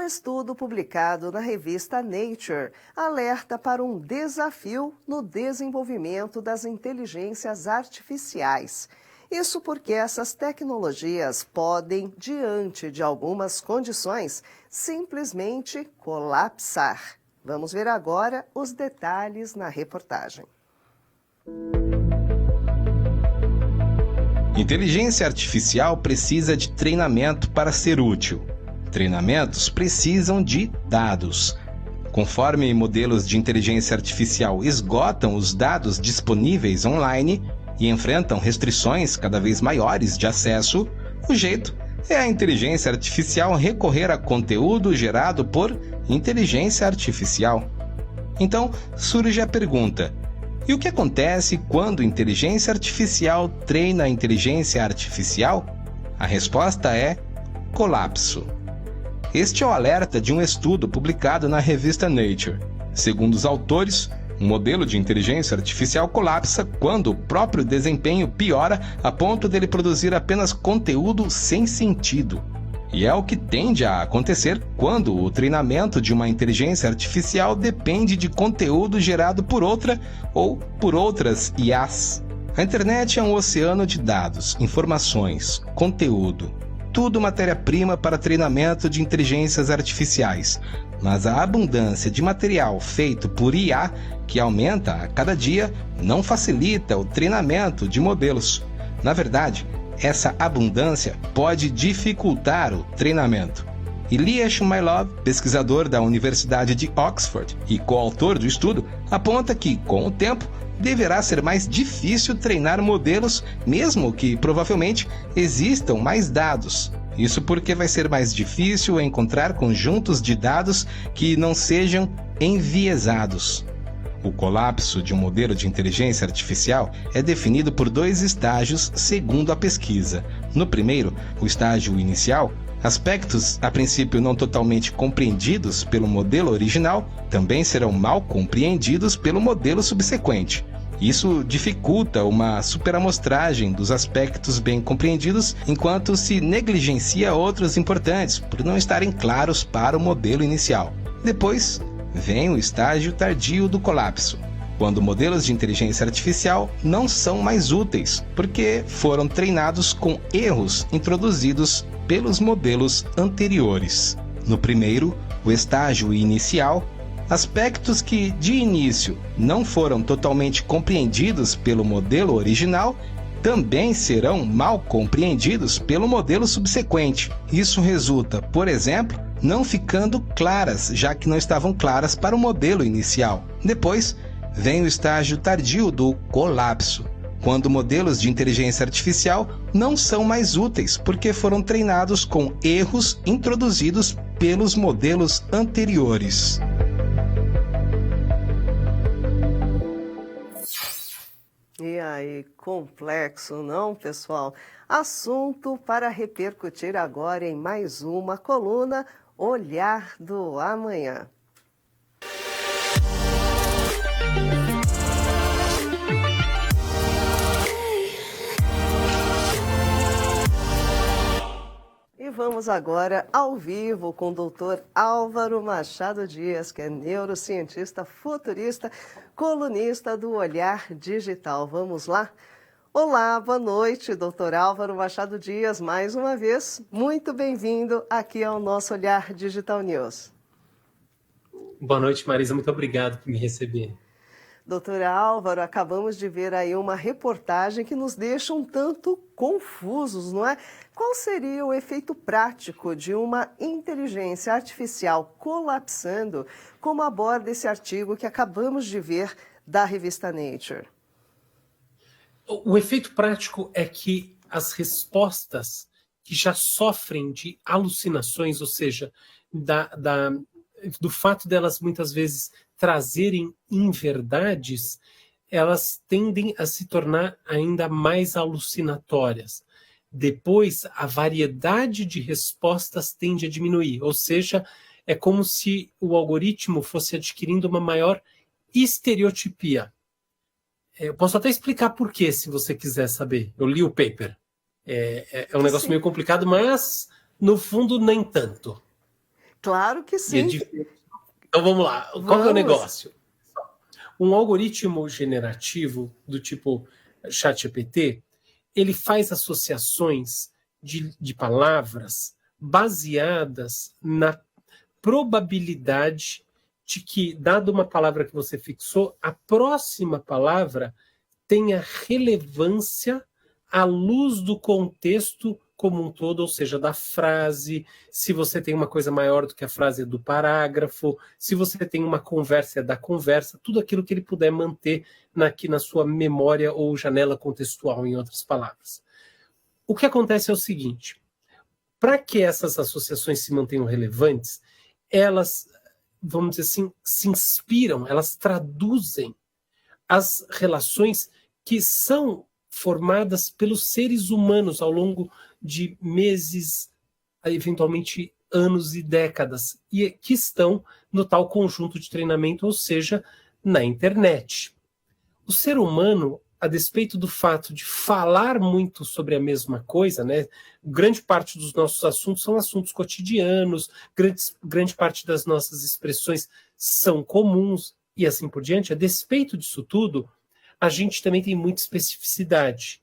estudo publicado na revista Nature alerta para um desafio no desenvolvimento das inteligências artificiais. Isso porque essas tecnologias podem, diante de algumas condições, simplesmente colapsar. Vamos ver agora os detalhes na reportagem. Inteligência artificial precisa de treinamento para ser útil. Treinamentos precisam de dados. Conforme modelos de inteligência artificial esgotam os dados disponíveis online e enfrentam restrições cada vez maiores de acesso, o jeito é a inteligência artificial recorrer a conteúdo gerado por inteligência artificial. Então, surge a pergunta: e o que acontece quando inteligência artificial treina a inteligência artificial? A resposta é colapso. Este é o alerta de um estudo publicado na revista Nature. Segundo os autores, um modelo de inteligência artificial colapsa quando o próprio desempenho piora a ponto dele produzir apenas conteúdo sem sentido. E é o que tende a acontecer quando o treinamento de uma inteligência artificial depende de conteúdo gerado por outra ou por outras IAs. A internet é um oceano de dados, informações, conteúdo. Tudo matéria-prima para treinamento de inteligências artificiais. Mas a abundância de material feito por IA, que aumenta a cada dia, não facilita o treinamento de modelos. Na verdade, essa abundância pode dificultar o treinamento. Ilya Shumailov, pesquisador da Universidade de Oxford e coautor do estudo, aponta que, com o tempo, deverá ser mais difícil treinar modelos, mesmo que provavelmente existam mais dados. Isso porque vai ser mais difícil encontrar conjuntos de dados que não sejam enviesados. O colapso de um modelo de inteligência artificial é definido por 2 estágios segundo a pesquisa. No primeiro, o estágio inicial, aspectos a princípio não totalmente compreendidos pelo modelo original também serão mal compreendidos pelo modelo subsequente. Isso dificulta uma superamostragem dos aspectos bem compreendidos, enquanto se negligencia outros importantes por não estarem claros para o modelo inicial. Depois, vem o estágio tardio do colapso, quando modelos de inteligência artificial não são mais úteis, porque foram treinados com erros introduzidos pelos modelos anteriores. No primeiro, o estágio inicial, aspectos que, de início, não foram totalmente compreendidos pelo modelo original, também serão mal compreendidos pelo modelo subsequente. Isso resulta, por exemplo, não ficando claras, já que não estavam claras para o modelo inicial. Depois, vem o estágio tardio do colapso, quando modelos de inteligência artificial não são mais úteis, porque foram treinados com erros introduzidos pelos modelos anteriores. E aí, complexo, não, pessoal? Assunto para repercutir agora em mais uma coluna Olhar do Amanhã. E vamos agora ao vivo com o doutor Álvaro Machado Dias, que é neurocientista futurista, colunista do Olhar Digital. Vamos lá? Olá, boa noite, doutor Álvaro Machado Dias, mais uma vez. Muito bem-vindo aqui ao nosso Olhar Digital News. Boa noite, Marisa. Muito obrigado por me receber. Doutor Álvaro, acabamos de ver aí uma reportagem que nos deixa um tanto confusos, não é? Qual seria o efeito prático de uma inteligência artificial colapsando, como aborda esse artigo que acabamos de ver da revista Nature? O efeito prático é que as respostas que já sofrem de alucinações, ou seja, do fato delas muitas vezes trazerem inverdades, elas tendem a se tornar ainda mais alucinatórias. Depois, a variedade de respostas tende a diminuir, ou seja, é como se o algoritmo fosse adquirindo uma maior estereotipia. Eu posso até explicar por quê, se você quiser saber. Eu li o paper. É um negócio meio complicado, mas, no fundo, nem tanto. Claro que E é sim. diferente. Então vamos lá. Qual que é o Vamos. negócio? Um algoritmo generativo do tipo ChatGPT, ele faz associações de palavras baseadas na probabilidade de que, dada uma palavra que você fixou, a próxima palavra tenha relevância à luz do contexto como um todo, ou seja, da frase, se você tem uma coisa maior do que a frase do parágrafo, se você tem uma conversa da conversa, tudo aquilo que ele puder manter aqui na sua memória ou janela contextual, em outras palavras. O que acontece é o seguinte, para que essas associações se mantenham relevantes, elas, vamos dizer assim, se inspiram, elas traduzem as relações que são formadas pelos seres humanos ao longo de meses, eventualmente anos e décadas, e que estão no tal conjunto de treinamento, ou seja, na internet. O ser humano, a despeito do fato de falar muito sobre a mesma coisa, né, grande parte dos nossos assuntos são assuntos cotidianos, grande parte das nossas expressões são comuns, e assim por diante, a despeito disso tudo, a gente também tem muita especificidade.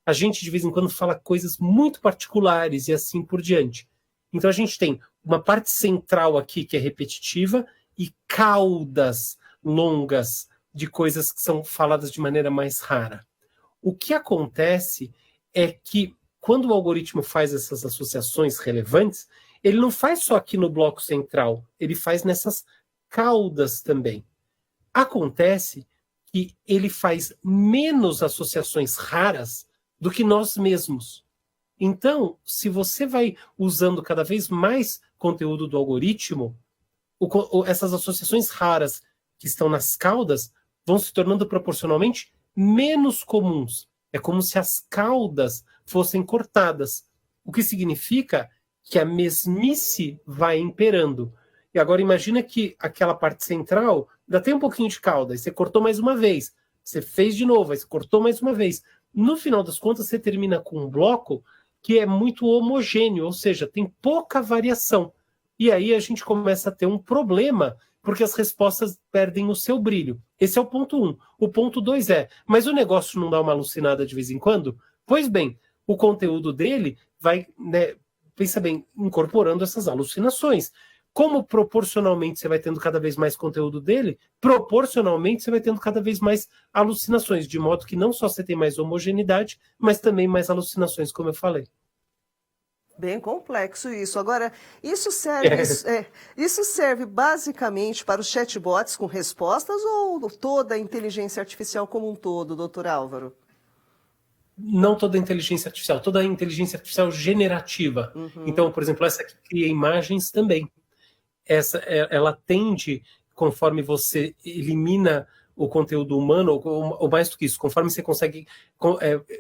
A gente, de vez em quando, fala coisas muito particulares e assim por diante. Então, a gente tem uma parte central aqui que é repetitiva e caudas longas de coisas que são faladas de maneira mais rara. O que acontece é que, quando o algoritmo faz essas associações relevantes, ele não faz só aqui no bloco central, ele faz nessas caudas também. Acontece que ele faz menos associações raras do que nós mesmos. Então, se você vai usando cada vez mais conteúdo do algoritmo, essas associações raras que estão nas caudas vão se tornando proporcionalmente menos comuns. É como se as caudas fossem cortadas, o que significa que a mesmice vai imperando. E agora imagina que aquela parte central ainda tem um pouquinho de cauda, e você cortou mais uma vez, você fez de novo, aí você cortou mais uma vez. No final das contas, você termina com um bloco que é muito homogêneo, ou seja, tem pouca variação. E aí a gente começa a ter um problema, porque as respostas perdem o seu brilho. Esse é o ponto 1. O ponto 2 é, mas o negócio não dá uma alucinada de vez em quando? Pois bem, o conteúdo dele vai, né, pensa bem, incorporando essas alucinações. Como proporcionalmente você vai tendo cada vez mais conteúdo dele, proporcionalmente você vai tendo cada vez mais alucinações, de modo que não só você tem mais homogeneidade, mas também mais alucinações, como eu falei. Bem complexo isso. Agora, isso serve basicamente para os chatbots com respostas ou toda a inteligência artificial como um todo, doutor Álvaro? Não toda a inteligência artificial, toda a inteligência artificial generativa. Então, por exemplo, essa que cria imagens também. Ela tende, conforme você elimina o conteúdo humano, ou mais do que isso, conforme você consegue,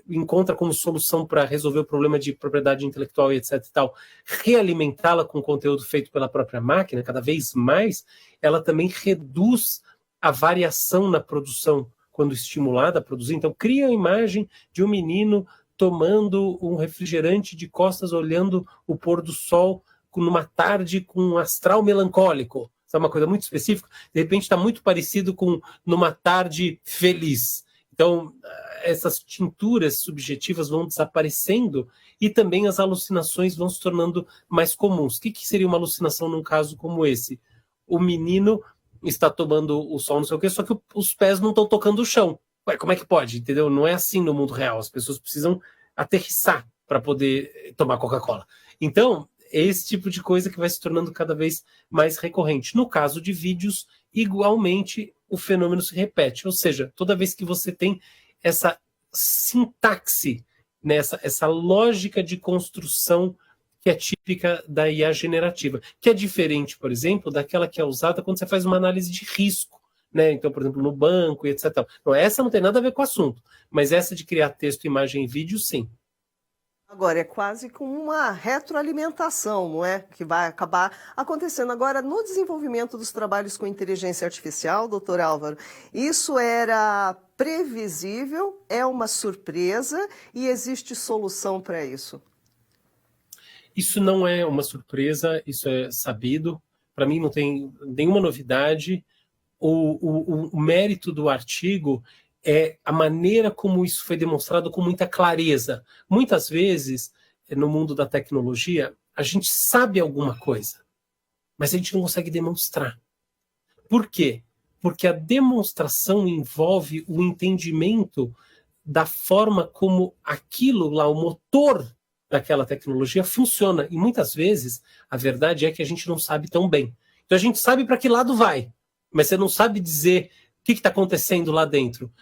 encontra como solução para resolver o problema de propriedade intelectual e etc e tal, realimentá-la com conteúdo feito pela própria máquina, cada vez mais, ela também reduz a variação na produção quando estimulada a produzir. Então, cria a imagem de um menino tomando um refrigerante de costas, olhando o pôr do sol numa tarde com um astral melancólico. Isso é uma coisa muito específica. De repente está muito parecido com numa tarde feliz. Então, essas tinturas subjetivas vão desaparecendo e também as alucinações vão se tornando mais comuns. O que seria uma alucinação num caso como esse? O menino está tomando o sol, não sei o quê, só que os pés não estão tocando o chão. Ué, como é que pode? Entendeu? Não é assim no mundo real. As pessoas precisam aterrissar para poder tomar Coca-Cola. Então, é esse tipo de coisa que vai se tornando cada vez mais recorrente. No caso de vídeos, igualmente o fenômeno se repete. Ou seja, toda vez que você tem essa sintaxe, né, essa lógica de construção que é típica da IA generativa, que é diferente, por exemplo, daquela que é usada quando você faz uma análise de risco. Né? Então, por exemplo, no banco e etc. Então, essa não tem nada a ver com o assunto, mas essa de criar texto, imagem e vídeo, sim. Agora, é quase com uma retroalimentação, não é? Que vai acabar acontecendo. Agora, no desenvolvimento dos trabalhos com inteligência artificial, doutor Álvaro, isso era previsível, é uma surpresa e existe solução para isso? Isso não é uma surpresa, isso é sabido. para mim não tem nenhuma novidade. O mérito do artigo é a maneira como isso foi demonstrado com muita clareza. Muitas vezes, no mundo da tecnologia, a gente sabe alguma coisa, mas a gente não consegue demonstrar. Por quê? Porque a demonstração envolve o entendimento da forma como aquilo lá, o motor daquela tecnologia funciona. E muitas vezes, a verdade é que a gente não sabe tão bem. Então a gente sabe para que lado vai, mas você não sabe dizer o que está acontecendo lá dentro.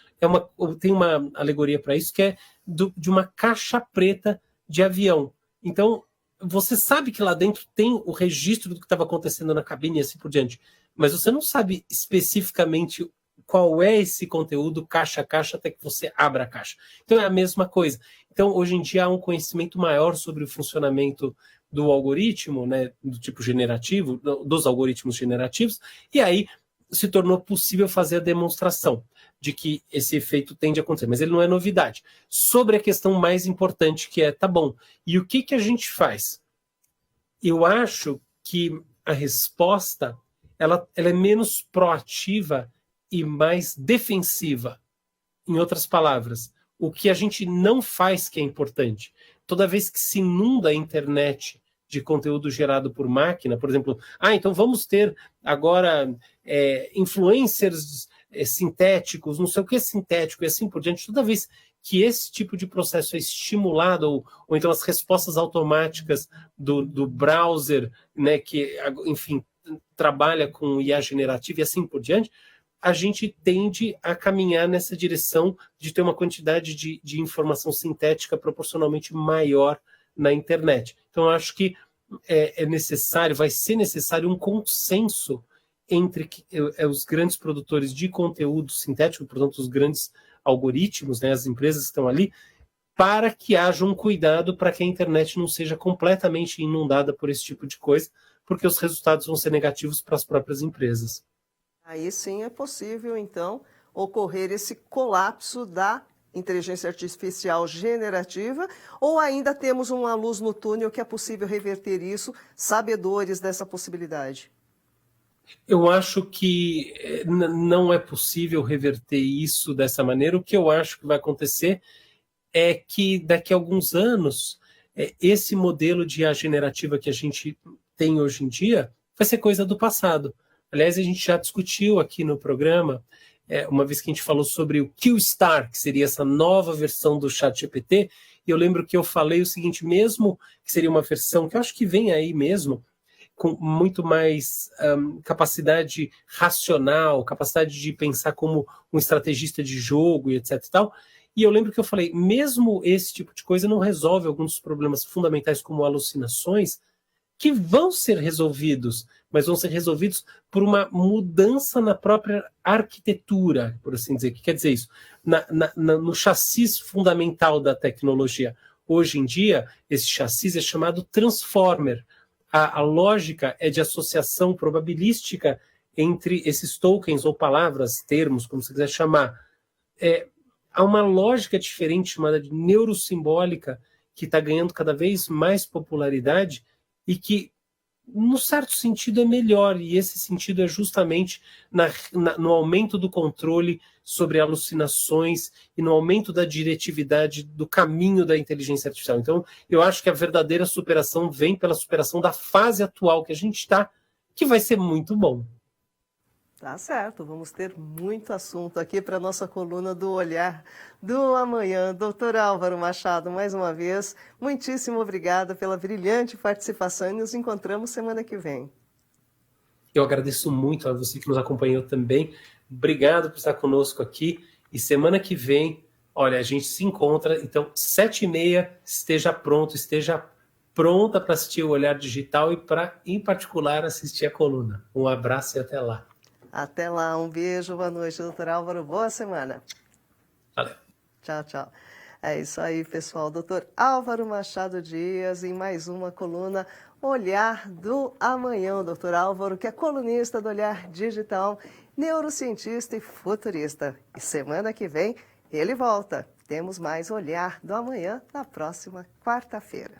Tem uma alegoria para isso que é de uma caixa preta de avião. Então, você sabe que lá dentro tem o registro do que estava acontecendo na cabine e assim por diante, mas você não sabe especificamente qual é esse conteúdo caixa a caixa até que você abra a caixa. Então, é a mesma coisa. Então, hoje em dia, há um conhecimento maior sobre o funcionamento do algoritmo, né, do tipo generativo, dos algoritmos generativos, e aí se tornou possível fazer a demonstração de que esse efeito tende a acontecer, mas ele não é novidade. Sobre a questão mais importante, que é, tá bom, e o que a gente faz? Eu acho que a resposta ela é menos proativa e mais defensiva. Em outras palavras, o que a gente não faz que é importante. Toda vez que se inunda a internet de conteúdo gerado por máquina, por exemplo, então vamos ter agora influencers sintéticos, não sei o que é sintético e assim por diante. Toda vez que esse tipo de processo é estimulado, ou então as respostas automáticas do browser, né, que, enfim, trabalha com IA generativa e assim por diante, a gente tende a caminhar nessa direção de ter uma quantidade de informação sintética proporcionalmente maior na internet. Então, eu acho que vai ser necessário um consenso entre os grandes produtores de conteúdo sintético, portanto, os grandes algoritmos, né, as empresas que estão ali, para que haja um cuidado para que a internet não seja completamente inundada por esse tipo de coisa, porque os resultados vão ser negativos para as próprias empresas. Aí sim é possível, então, ocorrer esse colapso da inteligência artificial generativa, ou ainda temos uma luz no túnel que é possível reverter isso, sabedores dessa possibilidade? Eu acho que não é possível reverter isso dessa maneira. O que eu acho que vai acontecer é que daqui a alguns anos, esse modelo de IA generativa que a gente tem hoje em dia vai ser coisa do passado. Aliás, a gente já discutiu aqui no programa, uma vez que a gente falou sobre o Q-Star, que seria essa nova versão do ChatGPT, e eu lembro que eu falei o seguinte, mesmo que seria uma versão que eu acho que vem aí mesmo, com muito mais capacidade racional, capacidade de pensar como um estrategista de jogo e etc e tal. E eu lembro que eu falei, mesmo esse tipo de coisa não resolve alguns dos problemas fundamentais como alucinações, que vão ser resolvidos, mas vão ser resolvidos por uma mudança na própria arquitetura, por assim dizer. O que quer dizer isso? No chassi fundamental da tecnologia. Hoje em dia, esse chassi é chamado transformer. A lógica é de associação probabilística entre esses tokens ou palavras, termos, como você quiser chamar. Há uma lógica diferente chamada de neurosimbólica que está ganhando cada vez mais popularidade e que, no certo sentido, é melhor. E esse sentido é justamente no aumento do controle sobre alucinações e no aumento da diretividade do caminho da inteligência artificial. Então, eu acho que a verdadeira superação vem pela superação da fase atual que a gente está, que vai ser muito bom. Tá certo, vamos ter muito assunto aqui para a nossa coluna do Olhar do Amanhã. Doutor Álvaro Machado, mais uma vez, muitíssimo obrigada pela brilhante participação e nos encontramos semana que vem. Eu agradeço muito a você que nos acompanhou também. Obrigado por estar conosco aqui. E semana que vem, olha, a gente se encontra. Então, 7h30, esteja pronta para assistir o Olhar Digital e para, em particular, assistir a coluna. Um abraço e até lá. Até lá, um beijo, boa noite, doutor Álvaro, boa semana. Valeu. Tchau, tchau. É isso aí, pessoal. Doutor Álvaro Machado Dias, em mais uma coluna Olhar do Amanhã. O doutor Álvaro, que é colunista do Olhar Digital, neurocientista e futurista. E semana que vem ele volta. Temos mais Olhar do Amanhã na próxima quarta-feira.